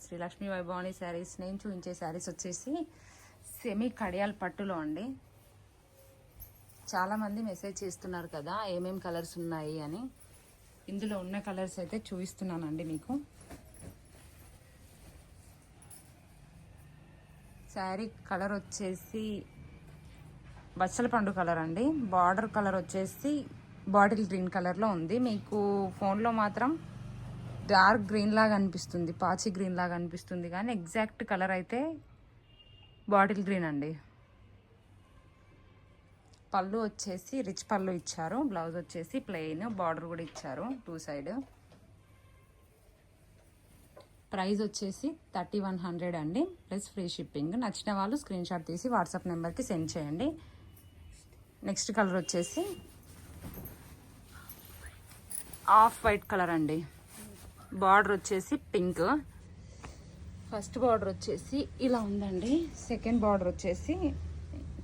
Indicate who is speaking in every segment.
Speaker 1: శ్రీ లక్ష్మీ వైభవాని శారీస్. నేను చూపించే శారీస్ వచ్చేసి సెమీ కడియాల్ పట్టులో అండి. చాలామంది మెసేజ్ చేస్తున్నారు కదా ఏమేం కలర్స్ ఉన్నాయి అని. ఇందులో ఉన్న కలర్స్ అయితే చూపిస్తున్నానండి మీకు. శారీ కలర్ వచ్చేసి బచ్చల పండు కలర్ అండి. బార్డర్ కలర్ వచ్చేసి బాటిల్ గ్రీన్ కలర్లో ఉంది. మీకు ఫోన్లో మాత్రం డార్క్ గ్రీన్ లాగా అనిపిస్తుంది, పాచి గ్రీన్ లాగా అనిపిస్తుంది, కానీ ఎగ్జాక్ట్ కలర్ అయితే బాటిల్ గ్రీన్ అండి. పళ్ళు వచ్చేసి రిచ్ పళ్ళు ఇచ్చారు. బ్లౌజ్ వచ్చేసి ప్లెయిన్, బార్డర్ కూడా ఇచ్చారు 2 సైడ్. ప్రైస్ వచ్చేసి 3100 అండి, ప్లస్ ఫ్రీ షిప్పింగ్. నచ్చిన వాళ్ళు స్క్రీన్ షాట్ తీసి వాట్సాప్ నెంబర్కి సెండ్ చేయండి. నెక్స్ట్ కలర్ వచ్చేసి ఆఫ్ వైట్ కలర్ అండి. బార్డర్ వచ్చేసి పింక్. ఫస్ట్ బార్డర్ వచ్చేసి ఇలా ఉందండి. సెకండ్ బార్డర్ వచ్చేసి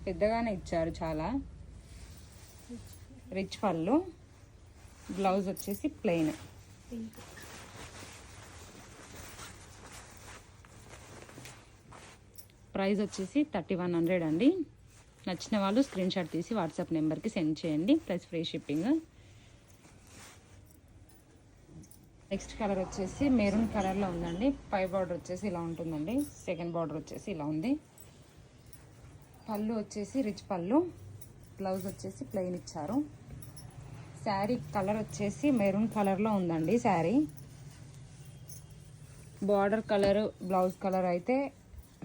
Speaker 1: పెద్దగానే ఇచ్చారు, చాలా రిచ్ పళ్ళు. బ్లౌజ్ వచ్చేసి ప్లెయిన్. ప్రైస్ వచ్చేసి 3100 అండి. నచ్చిన వాళ్ళు స్క్రీన్ షాట్ తీసి వాట్సాప్ నెంబర్కి సెండ్ చేయండి, plus free shipping. Next colour వచ్చేసి మెరూన్ కలర్లో ఉందండి. పై బార్డర్ వచ్చేసి ఇలా ఉంటుందండి. సెకండ్ బార్డర్ వచ్చేసి ఇలా ఉంది. పళ్ళు వచ్చేసి రిచ్ పళ్ళు. బ్లౌజ్ వచ్చేసి ప్లెయిన్ ఇచ్చారు. శారీ కలర్ వచ్చేసి మెరూన్ కలర్లో ఉందండి. Sari border colour, blouse colour అయితే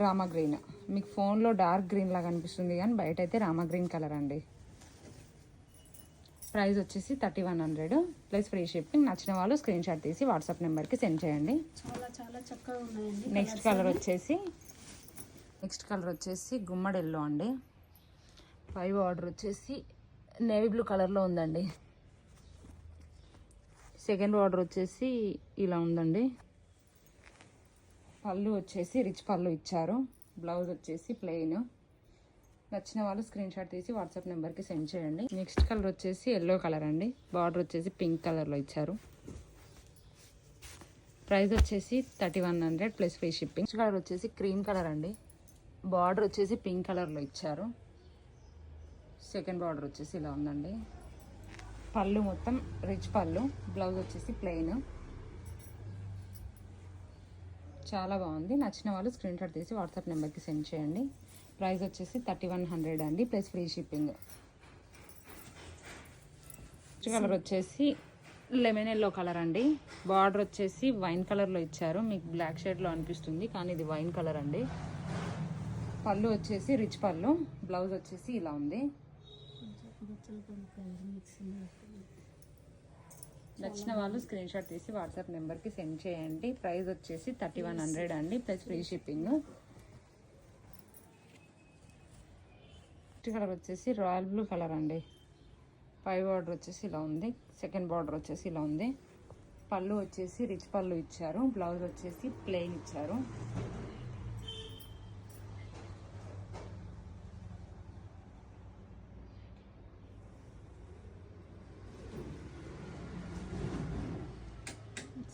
Speaker 1: రామా గ్రీన్. మీకు ఫోన్లో డార్క్ గ్రీన్ లాగా అనిపిస్తుంది, కానీ బయట అయితే రామా గ్రీన్ కలర్ అండి. ప్రైస్ వచ్చేసి 3100 ప్లస్ ఫ్రీ షిప్పింగ్. నచ్చిన వాళ్ళు స్క్రీన్ షాట్ తీసి వాట్సాప్ నెంబర్కి సెండ్ చేయండి.
Speaker 2: చాలా చాలా చక్కగా ఉన్నాయండి.
Speaker 1: నెక్స్ట్ కలర్ వచ్చేసి గుమ్మడి ఎల్లో అండి. పై బార్డర్ వచ్చేసి నేవీ బ్లూ కలర్లో ఉందండి. సెకండ్ బార్డర్ వచ్చేసి ఇలా ఉందండి. పళ్ళు వచ్చేసి రిచ్ పళ్ళు ఇచ్చారు. బ్లౌజ్ వచ్చేసి ప్లెయిన్. నచ్చిన వాళ్ళు స్క్రీన్ షాట్ తీసి వాట్సాప్ నెంబర్కి సెండ్ చేయండి. నెక్స్ట్ కలర్ వచ్చేసి ఎల్లో కలర్ అండి. బార్డర్ వచ్చేసి పింక్ కలర్లో ఇచ్చారు. ప్రైస్ వచ్చేసి 3100 plus free shipping. Next colour వచ్చేసి క్రీమ్ కలర్ అండి. బార్డర్ వచ్చేసి పింక్ కలర్లో ఇచ్చారు. సెకండ్ బార్డర్ వచ్చేసి ఇలా ఉందండి. పళ్ళు మొత్తం రిచ్ పళ్ళు. బ్లౌజ్ వచ్చేసి ప్లెయిన్. చాలా బాగుంది. నచ్చిన వాళ్ళు స్క్రీన్ షాట్ తీసి వాట్సాప్ నెంబర్కి సెండ్ చేయండి. ప్రైస్ వచ్చేసి 3100 అండి, ప్లస్ ఫ్రీ షిప్పింగ్. కలర్ వచ్చేసి లెమన్ ఎల్లో కలర్ అండి. బార్డర్ వచ్చేసి వైన్ కలర్లో ఇచ్చారు. మీకు బ్లాక్ షేడ్లో అనిపిస్తుంది, కానీ ఇది వైన్ కలర్ అండి. పళ్ళు వచ్చేసి రిచ్ పళ్ళు. బ్లౌజ్ వచ్చేసి ఇలా ఉంది. నచ్చిన వాళ్ళు స్క్రీన్ షాట్ తీసి వాట్సాప్ నెంబర్కి సెండ్ చేయండి. ప్రైస్ వచ్చేసి 3100 అండి, ప్లస్ ఫ్రీ షిప్పింగ్. కలర్ వచ్చేసి రాయల్ బ్లూ కలర్ అండి. పై బార్డర్ వచ్చేసి ఇలా ఉంది. సెకండ్ బార్డర్ వచ్చేసి ఇలా ఉంది. పళ్ళు వచ్చేసి రిచ్ పళ్ళు ఇచ్చారు. బ్లౌజ్ వచ్చేసి ప్లెయిన్ ఇచ్చారు.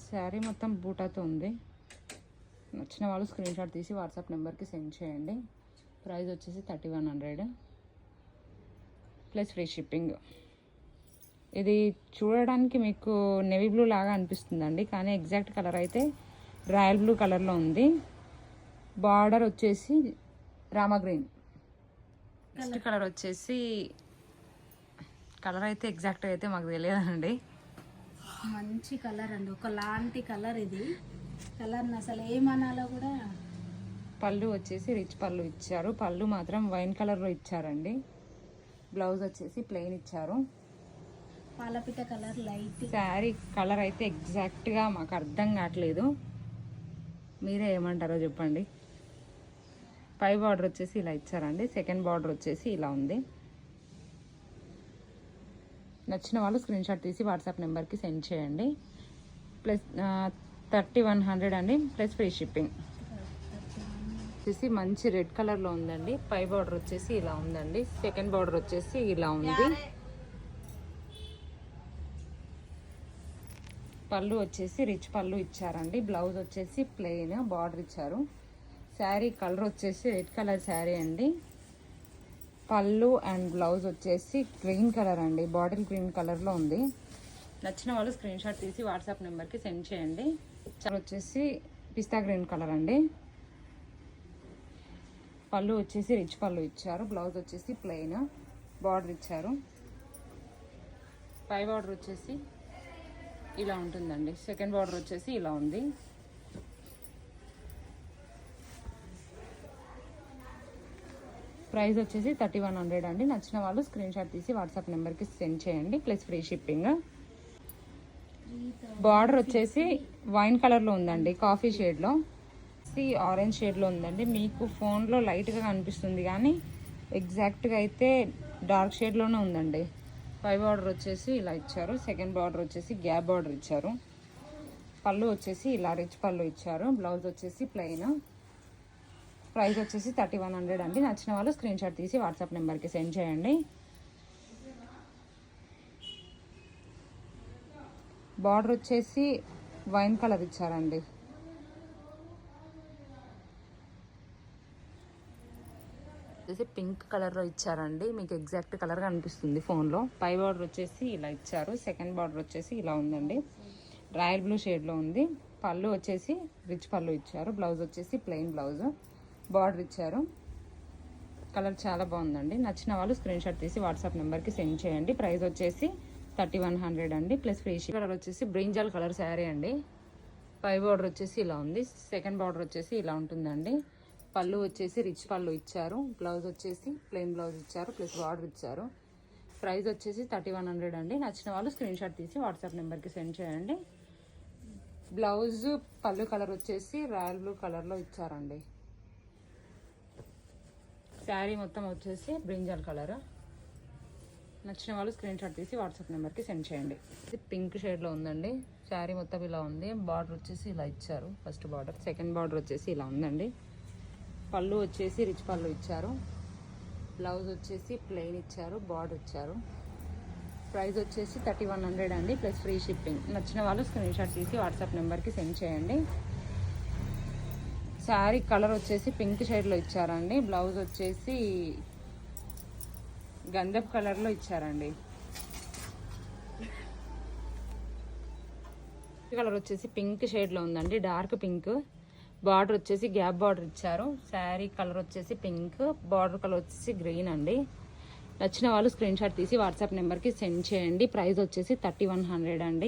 Speaker 1: శారీ మొత్తం బూటాతో ఉంది. నచ్చిన వాళ్ళు స్క్రీన్ షాట్ తీసి వాట్సాప్ నెంబర్కి సెండ్ చేయండి. ప్రైస్ వచ్చేసి 3100 ప్లస్ ఫ్రీ షిప్పింగ్. ఇది చూడడానికి మీకు నేవీ బ్లూ లాగా అనిపిస్తుందండి, కానీ ఎగ్జాక్ట్ కలర్ అయితే రాయల్ బ్లూ కలర్లో ఉంది. బార్డర్ వచ్చేసి రామా గ్రీన్. నెక్స్ట్ కలర్ వచ్చేసి కలర్ అయితే ఎగ్జాక్ట్ అయితే మాకు తెలియదండి.
Speaker 2: మంచి కలర్ అండి, ఒకలాంటి కలర్. ఇది కలర్ని అసలు ఏమనాలో కూడా.
Speaker 1: పళ్ళు వచ్చేసి రిచ్ పళ్ళు ఇచ్చారు. పళ్ళు మాత్రం వైన్ కలర్లో ఇచ్చారండి. బ్లౌజ్ వచ్చేసి ప్లెయిన్ ఇచ్చారు.
Speaker 2: పాలపిట్ట కలర్ లైట్.
Speaker 1: శారీ కలర్ అయితే ఎగ్జాక్ట్గా మాకు అర్థం కావట్లేదు, మీరే ఏమంటారో చెప్పండి. పై బార్డర్ వచ్చేసి ఇలా ఇచ్చారండి. సెకండ్ బార్డర్ వచ్చేసి ఇలా ఉంది. నచ్చిన వాళ్ళు స్క్రీన్ షాట్ తీసి వాట్సాప్ నెంబర్కి సెండ్ చేయండి. ప్లస్ 3100 అండి, ప్లస్ ఫ్రీ షిప్పింగ్. వచ్చేసి మంచి రెడ్ కలర్లో ఉందండి. పై బార్డర్ వచ్చేసి ఇలా ఉందండి. సెకండ్ బార్డర్ వచ్చేసి ఇలా ఉంది. పళ్ళు వచ్చేసి రిచ్ పళ్ళు ఇచ్చారండి. బ్లౌజ్ వచ్చేసి ప్లెయిన్ బార్డర్ ఇచ్చారు. శారీ కలర్ వచ్చేసి రెడ్ కలర్ శారీ అండి. పళ్ళు అండ్ బ్లౌజ్ వచ్చేసి గ్రీన్ కలర్ అండి, బాటిల్ గ్రీన్ కలర్లో ఉంది. నచ్చిన వాళ్ళు స్క్రీన్ షాట్ తీసి వాట్సాప్ నెంబర్కి సెండ్ చేయండి. చాలా వచ్చేసి పిస్తా గ్రీన్ కలర్ అండి. పళ్ళు వచ్చేసి రిచ్ పళ్ళు ఇచ్చారు. బ్లౌజ్ వచ్చేసి ప్లెయిన్ బార్డర్ ఇచ్చారు. పై బార్డర్ వచ్చేసి ఇలా ఉంటుందండి. సెకండ్ బార్డర్ వచ్చేసి ఇలా ఉంది. ప్రైస్ వచ్చేసి 3100 అండి. నచ్చిన వాళ్ళు స్క్రీన్ షాట్ తీసి వాట్సాప్ నెంబర్కి సెండ్ చేయండి, ప్లస్ ఫ్రీ షిప్పింగ్. బార్డర్ వచ్చేసి వైన్ కలర్లో ఉందండి, కాఫీ షేడ్లో, ఆరెంజ్ షేడ్లో ఉందండి. మీకు ఫోన్లో లైట్గా కనిపిస్తుంది కానీ ఎగ్జాక్ట్గా అయితే డార్క్ షేడ్లోనే ఉందండి. పై బార్డర్ వచ్చేసి ఇలా ఇచ్చారు. సెకండ్ బార్డర్ వచ్చేసి గ్యాప్ బార్డర్ ఇచ్చారు. పళ్ళు వచ్చేసి ఇలా రిచ్ పళ్ళు ఇచ్చారు. బ్లౌజ్ వచ్చేసి ప్లెయిన్. ప్రైస్ వచ్చేసి 3100 అండి. నచ్చిన వాళ్ళు స్క్రీన్ షాట్ తీసి వాట్సాప్ నెంబర్కి సెండ్ చేయండి. బార్డర్ వచ్చేసి వైన్ కలర్ ఇచ్చారండి. వచ్చేసి పింక్ కలర్లో ఇచ్చారండి. మీకు ఎగ్జాక్ట్ కలర్ కనిపిస్తుంది ఫోన్లో. పై బార్డర్ వచ్చేసి ఇలా ఇచ్చారు. సెకండ్ బార్డర్ వచ్చేసి ఇలా ఉందండి, రాయల్ బ్లూ షేడ్లో ఉంది. పళ్ళు వచ్చేసి రిచ్ పళ్ళు ఇచ్చారు. బ్లౌజ్ వచ్చేసి ప్లెయిన్ బ్లౌజ్, బార్డర్ ఇచ్చారు. కలర్ చాలా బాగుందండి. నచ్చిన వాళ్ళు స్క్రీన్ షాట్ తీసి వాట్సాప్ నెంబర్కి సెండ్ చేయండి. ప్రైస్ వచ్చేసి 3100 అండి, ప్లస్ ఫ్రీ షిప్. కలర్ వచ్చేసి బ్రింజాల్ కలర్ శారీ అండి. పై బార్డర్ వచ్చేసి ఇలా ఉంది. సెకండ్ బార్డర్ వచ్చేసి ఇలా ఉంటుందండి. పళ్ళు వచ్చేసి రిచ్ పళ్ళు ఇచ్చారు. బ్లౌజ్ వచ్చేసి ప్లెయిన్ బ్లౌజ్ ఇచ్చారు, ప్లస్ బార్డర్ ఇచ్చారు. ప్రైస్ వచ్చేసి 3100 అండి. నచ్చిన వాళ్ళు స్క్రీన్ షాట్ తీసి వాట్సాప్ నెంబర్కి సెండ్ చేయండి. బ్లౌజ్ పళ్ళు కలర్ వచ్చేసి రాయల్ బ్లూ కలర్లో ఇచ్చారండి. శారీ మొత్తం వచ్చేసి బ్రింజాల్ కలర్. నచ్చిన వాళ్ళు స్క్రీన్ షాట్ తీసి వాట్సాప్ నెంబర్కి సెండ్ చేయండి. ఇది పింక్ షేడ్లో ఉందండి. శారీ మొత్తం ఇలా ఉంది. బార్డర్ వచ్చేసి ఇలా ఇచ్చారు. ఫస్ట్ బార్డర్, సెకండ్ బార్డర్ వచ్చేసి ఇలా ఉందండి. పళ్ళు వచ్చేసి రిచ్ పళ్ళు ఇచ్చారు. బ్లౌజ్ వచ్చేసి ప్లెయిన్ ఇచ్చారు, బార్డర్ ఇచ్చారు. ప్రైస్ వచ్చేసి 3100 అండి, ప్లస్ ఫ్రీ షిప్పింగ్. నచ్చిన వాళ్ళు స్క్రీన్ షాట్ తీసి వాట్సాప్ నెంబర్కి సెండ్ చేయండి. శారీ కలర్ వచ్చేసి పింక్ షేడ్లో ఇచ్చారండి. బ్లౌజ్ వచ్చేసి గంధపు కలర్లో ఇచ్చారండి. కలర్ వచ్చేసి పింక్ షేడ్లో ఉందండి, డార్క్ పింక్. బార్డర్ వచ్చేసి గ్యాప్ బార్డర్ ఇచ్చారు. శారీ కలర్ వచ్చేసి పింక్, బార్డర్ కలర్ వచ్చేసి గ్రీన్ అండి. నచ్చిన వాళ్ళు స్క్రీన్ షాట్ తీసి వాట్సాప్ నెంబర్కి సెండ్ చేయండి. ప్రైస్ వచ్చేసి 3100 అండి.